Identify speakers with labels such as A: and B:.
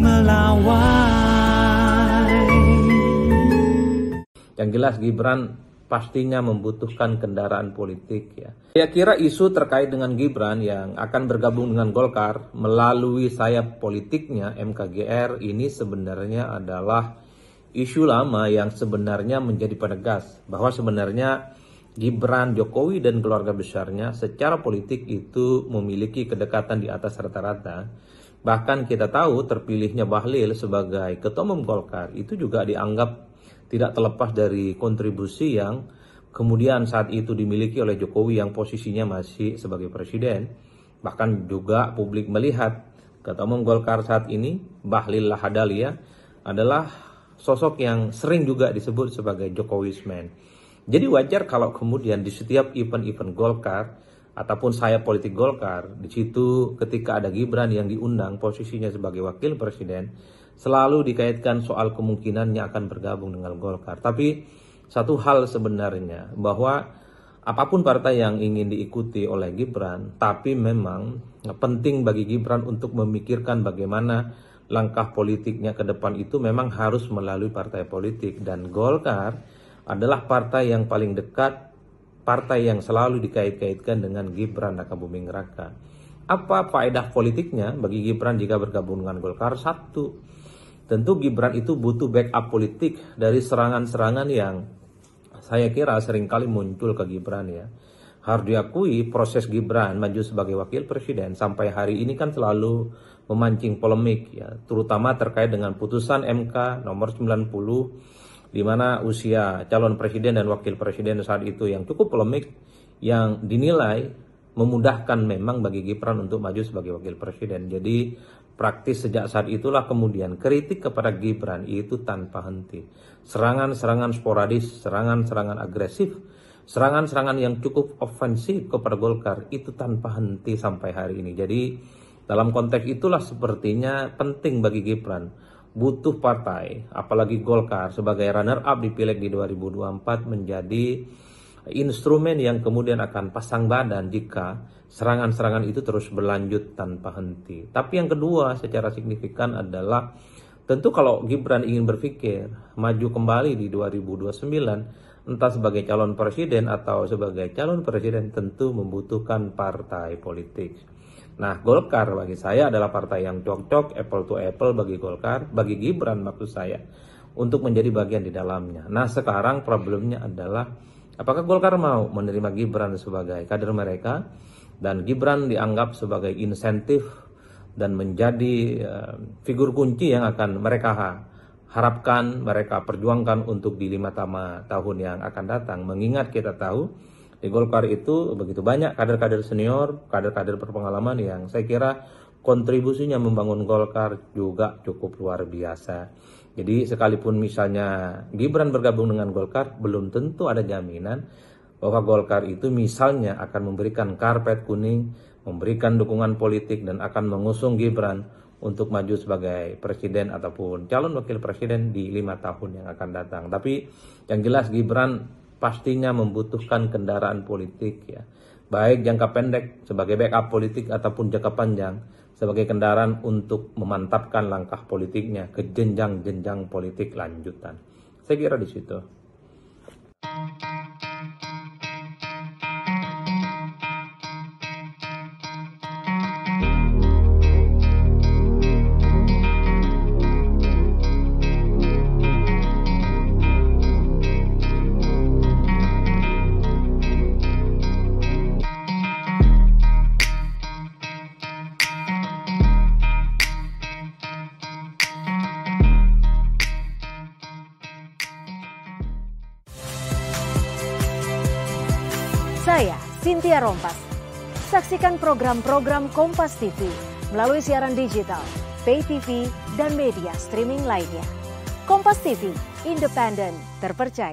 A: melawai.
B: Yang jelas Gibran pastinya membutuhkan kendaraan politik ya. Saya kira isu terkait dengan Gibran yang akan bergabung dengan Golkar melalui sayap politiknya MKGR ini sebenarnya adalah isu lama yang sebenarnya menjadi penegas bahwa sebenarnya Gibran, Jokowi dan keluarga besarnya secara politik itu memiliki kedekatan di atas rata-rata. Bahkan kita tahu terpilihnya Bahlil sebagai ketua umum Golkar itu juga dianggap tidak terlepas dari kontribusi yang kemudian saat itu dimiliki oleh Jokowi yang posisinya masih sebagai presiden. Bahkan juga publik melihat ketua umum Golkar saat ini, Bahlil Lahadalia, adalah sosok yang sering juga disebut sebagai Jokowisman. Jadi wajar kalau kemudian di setiap event-event Golkar ataupun sayap politik Golkar, di situ ketika ada Gibran yang diundang posisinya sebagai wakil presiden, selalu dikaitkan soal kemungkinannya akan bergabung dengan Golkar. Tapi satu hal sebenarnya bahwa apapun partai yang ingin diikuti oleh Gibran, tapi memang penting bagi Gibran untuk memikirkan bagaimana langkah politiknya ke depan itu memang harus melalui partai politik. Dan Golkar adalah partai yang paling dekat, partai yang selalu dikait-kaitkan dengan Gibran Rakabuming Raka. Apa faedah politiknya bagi Gibran jika bergabung dengan Golkar? Satu, tentu Gibran itu butuh backup politik dari serangan-serangan yang saya kira seringkali muncul ke Gibran ya. Harus diakui proses Gibran maju sebagai wakil presiden sampai hari ini kan selalu memancing polemik ya, terutama terkait dengan putusan MK nomor 90 di mana usia calon presiden dan wakil presiden saat itu yang cukup polemik yang dinilai memudahkan memang bagi Gibran untuk maju sebagai wakil presiden. Jadi praktis sejak saat itulah kemudian kritik kepada Gibran itu tanpa henti. Serangan-serangan sporadis, serangan-serangan agresif, serangan-serangan yang cukup ofensif kepada Golkar itu tanpa henti sampai hari ini. Jadi dalam konteks itulah sepertinya penting bagi Gibran butuh partai, apalagi Golkar sebagai runner-up di Pileg di 2024 menjadi instrumen yang kemudian akan pasang badan jika serangan-serangan itu terus berlanjut tanpa henti. Tapi yang kedua secara signifikan adalah tentu kalau Gibran ingin berpikir maju kembali di 2029 entah sebagai calon presiden atau sebagai calon presiden tentu membutuhkan partai politik. Nah, Golkar bagi saya adalah partai yang cocok apple to apple bagi Golkar, bagi Gibran maksud saya, untuk menjadi bagian di dalamnya. Nah, sekarang problemnya adalah apakah Golkar mau menerima Gibran sebagai kader mereka, dan Gibran dianggap sebagai insentif dan menjadi figur kunci yang akan mereka harapkan, mereka perjuangkan untuk di 5 tahun yang akan datang. Mengingat kita tahu di Golkar itu begitu banyak kader-kader senior, kader-kader berpengalaman yang saya kira kontribusinya membangun Golkar juga cukup luar biasa. Jadi sekalipun misalnya Gibran bergabung dengan Golkar, belum tentu ada jaminan bahwa Golkar itu misalnya akan memberikan karpet kuning, memberikan dukungan politik dan akan mengusung Gibran untuk maju sebagai presiden ataupun calon wakil presiden di 5 tahun yang akan datang. Tapi yang jelas Gibran pastinya membutuhkan kendaraan politik ya, baik jangka pendek sebagai backup politik ataupun jangka panjang sebagai kendaraan untuk memantapkan langkah politiknya ke jenjang-jenjang politik lanjutan. Saya kira di situ.
C: Saya, Cynthia Rompas. Saksikan program-program Kompas TV melalui siaran digital, pay TV, dan media streaming lainnya. Kompas TV, independen, terpercaya.